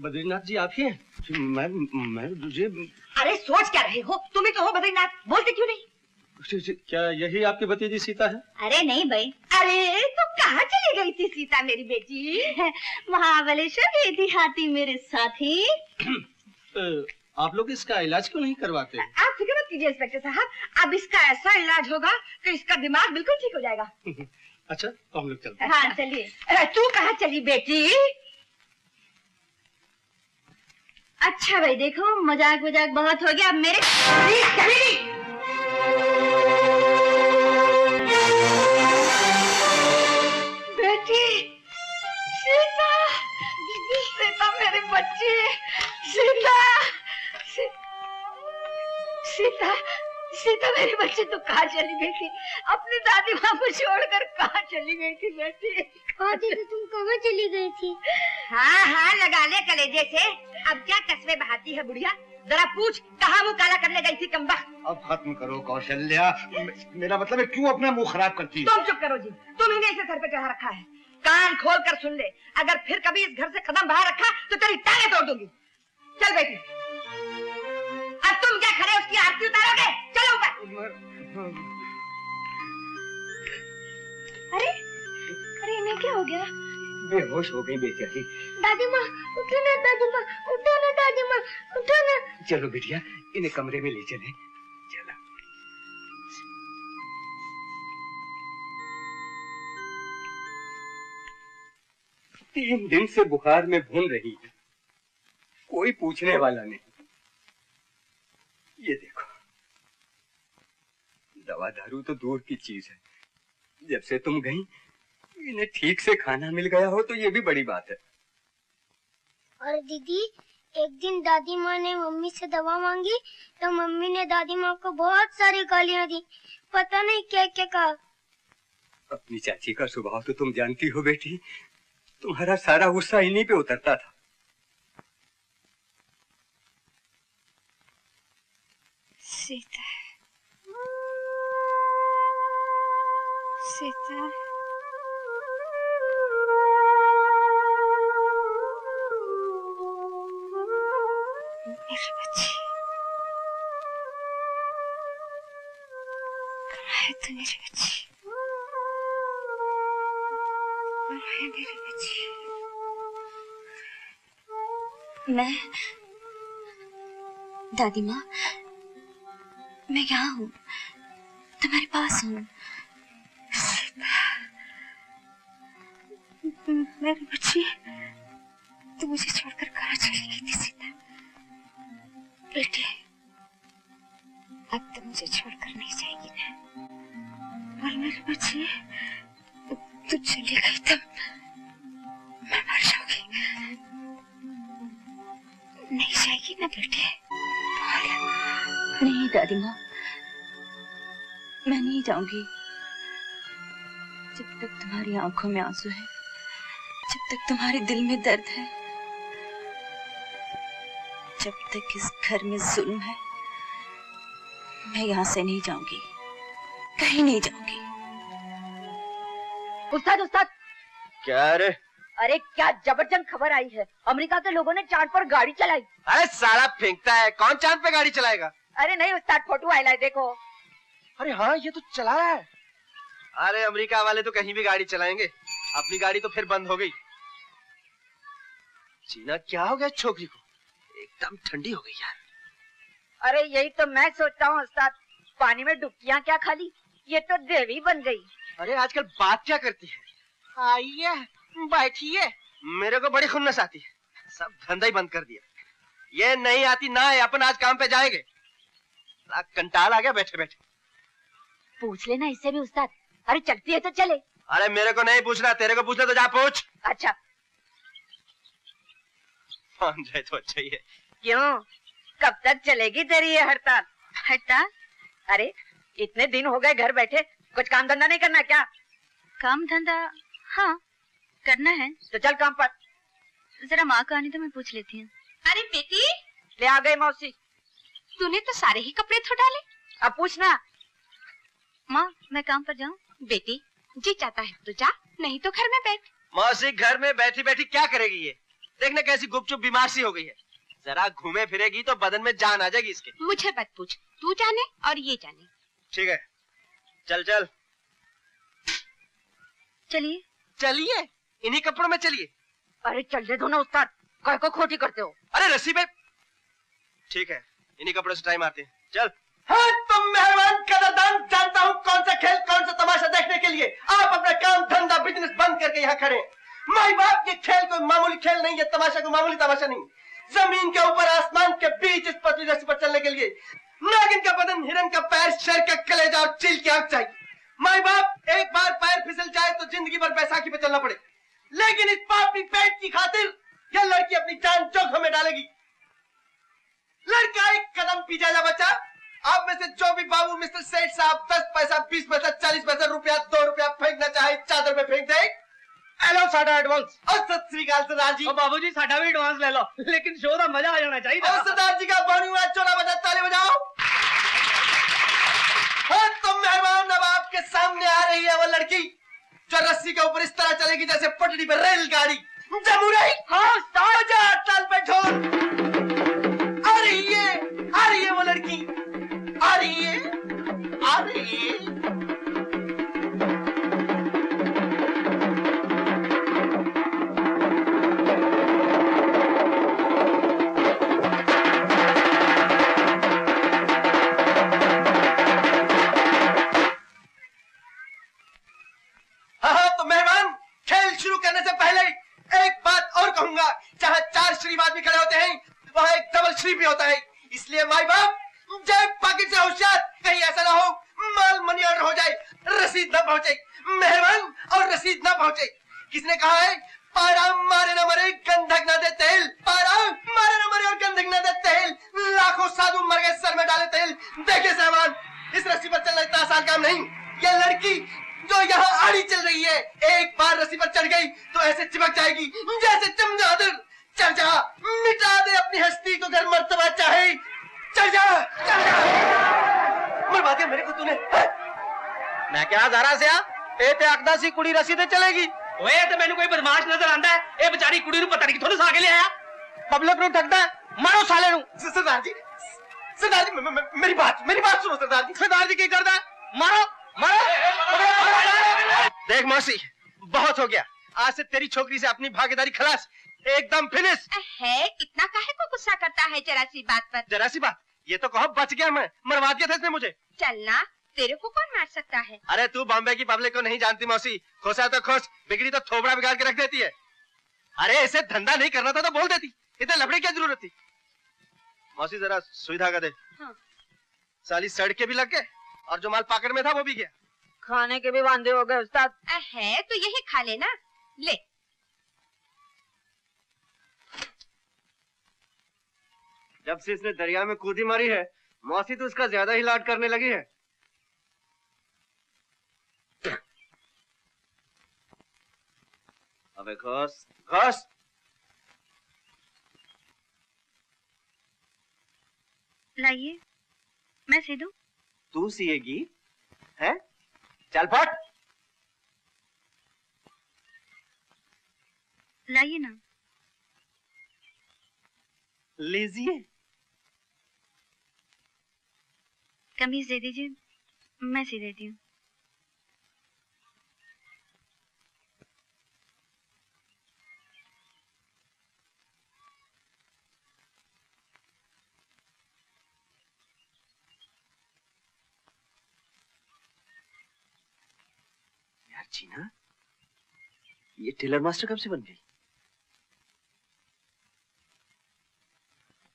बद्रीनाथ जी आप ही हैं? मैं मुझे। अरे सोच क्या रहे हो, तुम ही तो हो बद्रीनाथ, बोलते क्यों नहीं? क्या यही आपकी भतीजी सीता है? अरे नहीं भाई। अरे तो कहाँ चली गई थी सीता मेरी बेटी? महाबलेश्वर गई थी हाथी मेरे साथी। आप लोग इसका इलाज क्यों नहीं करवाते? आप फिक्र मत कीजिए इंस्पेक्टर साहब, अब इसका ऐसा इलाज होगा कि इसका दिमाग बिल्कुल ठीक हो जाएगा। अच्छा तो हम लोग चलते हैं। हाँ चलिए। तू कहाँ चली बेटी? अच्छा भाई देखो, मजाक मजाक बहुत हो गया, अब मेरे बेटी सीता, दीदी सीता मेरी बच्ची, सीता सीता सीता मेरी बच्ची तो कहाँ चली गई थी? अपनी दादी माँ को छोड़कर कहाँ चली गई थी बेटी? हाँ दीदी तुम कहाँ चली गई थी? हाँ हाँ लगा ले कलेजे से, अब क्या कस्मे बहाती है बुढ़िया? जरा पूछ कहाँ मुँह काला करने गई थी कमबख्त? अब खत्म करो कौशल्या, मेरा मतलब है क्यों अपना मुंह खराब करती है? तुम चुप करो जी, तुम ही ने इसे सर पे चढ़ा रखा है। कान खोल कर सुन ले, अगर फिर कभी इस घर से कदम बाहर रखा तो तेरी टांगें तोड़ दूंगी। चल बेटी, अब तुम क्या खड़े उसकी आरती उतारोगे? चलो ऊपर। अरे अरे इन्हें क्या हो गया? बेहोश हो गई बेचारी। दादी माँ उठो ना, दादी माँ उठो ना, दादी माँ उठो ना। चलो बिटिया इन्हें कमरे में ले चले। चला। 3 दिन से बुखार में भून रही है, कोई पूछने वाला नहीं। ये देखो, दवा दारू तो दूर की चीज है, जब से तुम गई इन्हें ठीक से खाना मिल गया हो तो ये भी बड़ी बात है। और दीदी एक दिन दादी माँ ने मम्मी से दवा मांगी तो मम्मी ने दादी माँ को बहुत सारी गालियाँ दी, पता नहीं क्या क्या कहा। अपनी चाची का स्वभाव तो तुम जानती हो बेटी, तुम्हारा सारा गुस्सा इन्हीं पे उतरता था। सीता सीता मेरी बच्ची, कहाँ है तू मेरी बच्ची? कहाँ है मेरी बच्ची? मैं दादी माँ, मैं यहाँ हूँ, तुम्हारे पास हूँ। मेरी बच्ची, तू मुझे छोड़कर कहाँ चली गई थी सीता? बेटी, अब तो मुझे छोड़कर नहीं जाएगी ना? और मेरी बच्ची, तू चली गई तब मैं मर जाऊंगी, नहीं जाएगी ना बेटी? नहीं दादी माँ, मैं नहीं जाऊंगी। जब तक तुम्हारी आंखों में आंसू है, जब तक तुम्हारे दिल में दर्द है, जब तक इस घर में जुल्म है, मैं यहाँ से नहीं जाऊंगी, कहीं नहीं जाऊंगी। उस्ताद उस्ताद, क्या रे? अरे क्या जबरदस्त खबर आई है, अमेरिका के लोगों ने चांद पर गाड़ी चलाई। अरे साला फेंकता है, कौन चांद पे गाड़ी चलाएगा? अरे नहीं उस्ताद, फोटो आया है देखो। अरे हाँ ये तो चला रहा है। अरे अमेरिका वाले तो कहीं भी गाड़ी चलाएंगे, अपनी गाड़ी तो फिर बंद हो गई। जीना क्या हो गया छोकरी को, एकदम ठंडी हो गई यार। अरे यही तो मैं सोचता हूँ उस्ताद, पानी में डुबकियाँ क्या खाली, ये तो देवी बन गई। अरे आजकल बात क्या करती है? आइए बैठिए। मेरे को बड़ी खुन्नस आती है, सब धंधा ही बंद कर दिया। ये नहीं आती ना है, अपन आज काम पे जाएंगे। कंटाल आ गया बैठे बैठे। पूछ लेना इससे भी उस्ताद। अरे चलती है तो चले। अरे मेरे को नहीं पूछना, तेरे को पूछना तो जा पूछ। अच्छा मान जाए तो अच्छा ही है। क्यों, कब तक चलेगी तेरी ये हड़ताल? हड़ताल? अरे इतने दिन हो गए घर बैठे, कुछ काम धंधा नहीं करना क्या? काम धंधा हाँ करना है। तो चल काम पर। जरा माँ का आने तो मैं पूछ लेती हूँ। अरे बेटी, ले आ गई मौसी। तूने तो सारे ही कपड़े धो डाले। अब पूछना। माँ मैं काम पर जाऊँ? बेटी जी चाहता है तो जा, नहीं तो घर में बैठ। मौसी घर में बैठी बैठी क्या करेगी ये? देखने कैसी गुपचुप बीमार सी हो गई है। जरा घूमे फिरेगी तो बदन में जान आ जाएगी इसके। मुझे मत पूछ, तू जाने और ये जाने। ठीक है चल चल। चलिए। चलिए, इन्हीं कपड़ों में चलिए। अरे चल दे दो ना उस्ताद, काय को खोटी करते हो? अरे रस्सी पे। ठीक है इन्हीं कपड़ों से टाइम मारते हैं, चल। हाँ तुम मेहमान कदरदान, जानता हूँ कौन सा खेल कौन सा तमाशा देखने के लिए आप अपना काम धंधा बिजनेस बंद करके यहाँ खड़े हैं। माई बाप, ये खेल कोई मामूली खेल नहीं, ये तमाशा कोई मामूली तमाशा नहीं। जमीन के ऊपर आसमान के बीच इस पतली रस्सी पर चलने के लिए नागिन का बदन, हिरन का पैर, शेर का कलेजा और चील की आंख चाहिए। माई बाप, एक बार पैर फिसल जाए तो जिंदगी भर बैसाखी पे चलना पड़े, लेकिन इस पापी पेट की खातिर यह लड़की अपनी जान जोखिम में डालेगी। लड़का एक कदम पीछे जा बच्चा। आप में से जो भी बाबू मिस्टर सेठ साहब 10 पैसा 20 पैसा 40 पैसा रुपया 2 रुपया फेंकना चाहे चादर में फेंक दे। हेलो साडा एडवांस। और सत श्री अकाल सरदार जी। बाबूजी साडा भी एडवांस ले लो, लेकिन शो का मजा आ जाना चाहिए। और सरदार जी का बानी हुआ चोला बजा, ताली बजाओ। हाँ तो मेहमान, अब आपके सामने आ रही है वो लड़की जो रस्सी के ऊपर इस तरह चलेगी जैसे पटरी पर रेलगाड़ी। जमुराई हाँ ताजा ताल पे ढोल। आ रही है वो लड़की, आ रही है। हाँ तो मेहमान, खेल शुरू करने से पहले एक बात और कहूंगा। जहाँ 4 शरीफ आदमी खड़े होते हैं वहाँ एक डबल शरीफ भी होता है। इसलिए माई बाप, जय पाकिट से होशियार, कहीं ऐसा ना हो माल मनी ऑर्डर हो जाए, रसीद न पहुंचे। मेहमान और रसीद न पहुंचे। किसने कहा है पारा मारे न मरे गंधक न दे तेल। पारा मारे न मरे और गंधक न दे तेल। लाखों साधु मर गए सर में डाले तेल। देखिए साहबान, इस रस्सी पर चलना इतना आसान काम नहीं। ये लड़की जो यहाँ आड़ी चल रही है, एक बार रस्सी पर चढ़ गई तो ऐसे चिपक जाएगी जैसे चमगादड़। चढ़ जा, मिटा दे अपनी हस्ती को घर मर्तबा चाहे। चढ़ जा, मरवा दिया मेरे को तूने। मैं क्या जरा से ए ते आखदा सी कुड़ी रस्सी ते चलेगी। ओए ते मैनू कोई बदमाश नजर आंदा है। ए बेचारी कुड़ी नु पता नहीं किथों सा के ले आया। पब्लिक नु ठगदा है, मारो साले नु। सरदार जी मेरी बात सुनो सरदार जी। सरदार जी की करदा है? मारो देख मौसी, बहुत हो गया। आज से तेरी छोकरी से अपनी भागीदारी खलास, एकदम फिनिश है। इतना काहे को गुस्सा करता है जरा सी बात पर? जरा सी बात, ये तो कहो बच गया मैं, मरवा दिया था इसने मुझे। चलना, तेरे को कौन मार सकता है? अरे तू बॉम्बे की पब्लिक को नहीं जानती मौसी। खोसा तो खोस, बिगड़ी तो थोबड़ा बिगाड़ के रख देती है। अरे इसे धंधा नहीं करना था तो बोल देती, इतने लफड़े क्या जरूरत थी। मौसी जरा सुई धागा दे। हाँ। साली सड़ के भी लग गए और जो माल पॉकेट में था वो भी गया। खाने के भी वांदे हो गए उस्ताद। है तो यही खा लेना। ले। जब से इसने दरिया में कूदी मारी है, मौसी तो उसका ज्यादा ही लाड करने लगी है। अबे घोस घोस। लाइए, मैं सी दूं? तू सिएगी हैं? चल फट। लाइए ना। लीजिए। कमीज दे दीजिए, मैं सी देती हूँ। जीना, ये टेलर मास्टर कब से बन गई?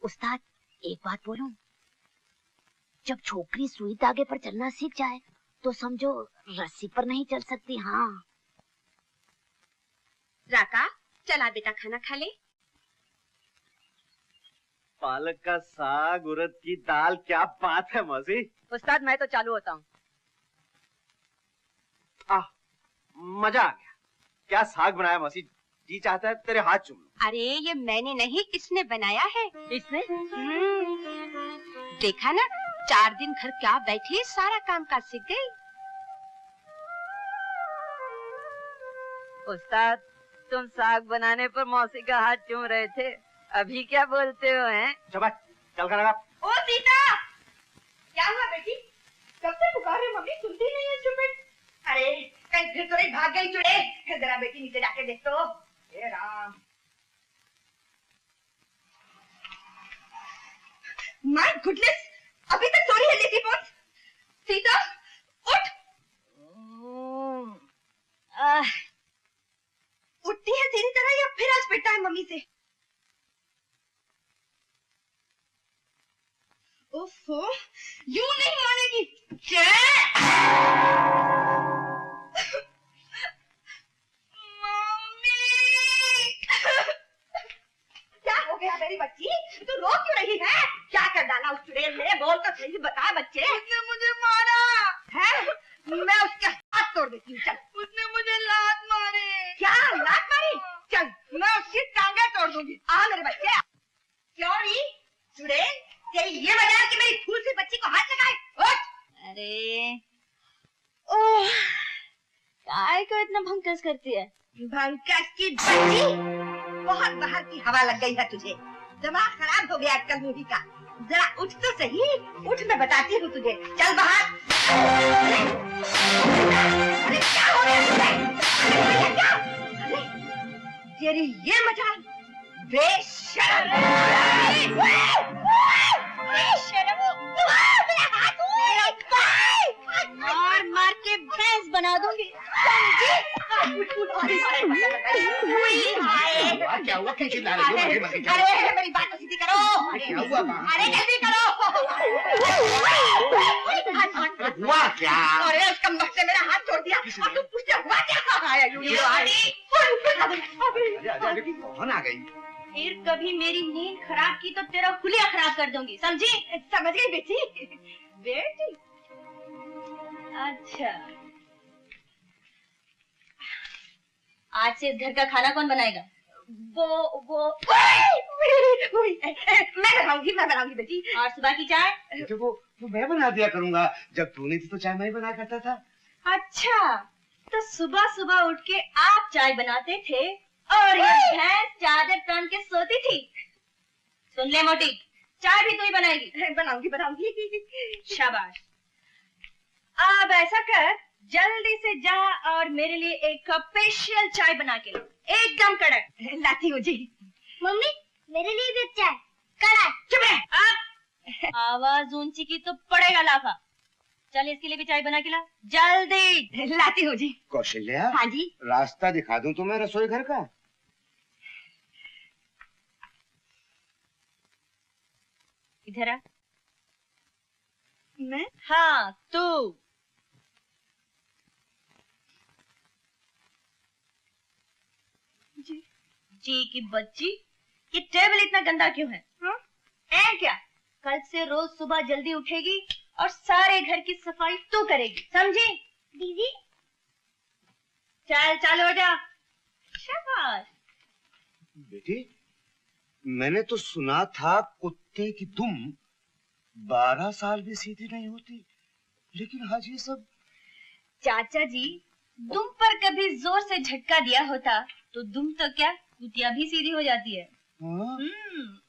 उस्ताद एक बात बोलूं, जब छोकरी सुई धागे पर चलना सीख जाए तो समझो रस्सी पर नहीं चल सकती। हाँ राका, चला बेटा खाना खा ले। पालक का साग, उड़द की दाल, क्या बात है मौसी। उस्ताद मैं तो चालू होता हूँ। मजा आ गया। क्या साग बनाया मौसी, जी चाहता है तेरे हाथ चूम लूं। अरे ये मैंने नहीं, इसने बनाया है। इसने? देखा ना, 4 दिन घर क्या बैठी, सारा काम काज सीख गई। उस्ताद, तुम साग बनाने पर मौसी का हाथ चूम रहे थे, अभी क्या बोलते हो हैं? चल खाना खा। ओ सीता, क्या हुआ बेटी? कब से पुकार रही मम्मी, सुनती नहीं है चुप। अरे कहीं फिर तो नहीं भाग गई चुड़ैल? जरा बेटी नीचे जाके देख तो। हे राम, माय गुडनेस, अभी तक सो रही है लेटी पोत। सीता उठ। उठती है तेरी तरह या फिर आज पिटता है मम्मी से? ओफो, यूं नहीं मानेगी। मम्मी, क्या हो गया मेरी बच्ची? तू रो क्यों रही है? क्या कर डाला उस चुड़ैल ने? बोल तो सही, बता बच्चे। उसने मुझे मारा है। मैं उसके हाथ तोड़ देती हूँ। चल। उसने मुझे लात मारे। क्या लात मारी? चल मैं उसकी टांगे तोड़ दूंगी। आ मेरे बच्चे। क्यों नहीं चुड़ैल, तेरी ये वजह कि मेरी फूल सी बच्ची को हाथ लगाए? उठ। अरे ओह, काय को इतना भंकस करती है? भंकस की बच्ची, बहुत बाहर की हवा लग गई है तुझे। दिमाग खराब हो गया अक्कल मुही का। जरा उठ तो सही। उठ, मैं बताती हूँ तुझे। चल बाहर। अरे क्या हो गया तुझे? क्या? अरे तेरी ये मजाल, बेशरम। बेशरम, मेरा हाथ मार मार के भैंस बना दूंगी। क्या हुआ, क्या चिल्ला रही हो? अरे मेरी बात तो सीधी करो। क्या हुआ? अरे जल्दी करो। हुआ क्या? अरे उसका मुंह से मेरा हाथ छोड़ दिया और तुम पूछते हुआ क्या? कौन आ गई? फिर कभी मेरी नींद खराब की तो तेरा खुलिया खराब कर दूंगी, समझी? समझ गई बेटी। बेटी, अच्छा, आज से इस घर का खाना कौन बनाएगा? वो मैं बनाऊंगी बेटी। और सुबह की चाय? तो वो मैं बना दिया करूंगा। जब तू नहीं थी तो चाय मैं ही बना करता था। अच्छा, तो सुबह सुबह उठ के आप चाय बनाते थे और ये भैंस चादर तान के सोती थी। सुन ले मोटी, चाय भी तू ही बनाएगी? बनाऊंगी। शाबाश। अब ऐसा कर, जल्दी से जा और मेरे लिए एक कप स्पेशल चाय बना के ला, एकदम कड़क। लाती हूँ जी। मम्मी मेरे लिए भी चाय कड़ा। चुप है। अब आवाज ऊंची की तो पड़ेगा लाफा। चल इसके लिए भी चाय बना के ला, जल्दी। लाती हूँ जी। कौशल्या, हाँ जी। रास्ता दिखा दूं तुम्हें रसोई घर का? इधर आ। मैं? हाँ तू। जी की बच्ची, ये टेबल इतना गंदा क्यों है? हाँ? ऐ क्या? कल से रोज सुबह जल्दी उठेगी और सारे घर की सफाई तू करेगी, समझी? दीदी चल चल हो जा। शाबाश। बेटी, मैंने तो सुना था कुत्ते की दुम 12 साल भी सीधी नहीं होती, लेकिन आज ये सब। चाचा जी, दुम पर कभी जोर से झटका दिया होता तो दुम तो क्या, कुतिया भी सीधी हो जाती है। हाँ?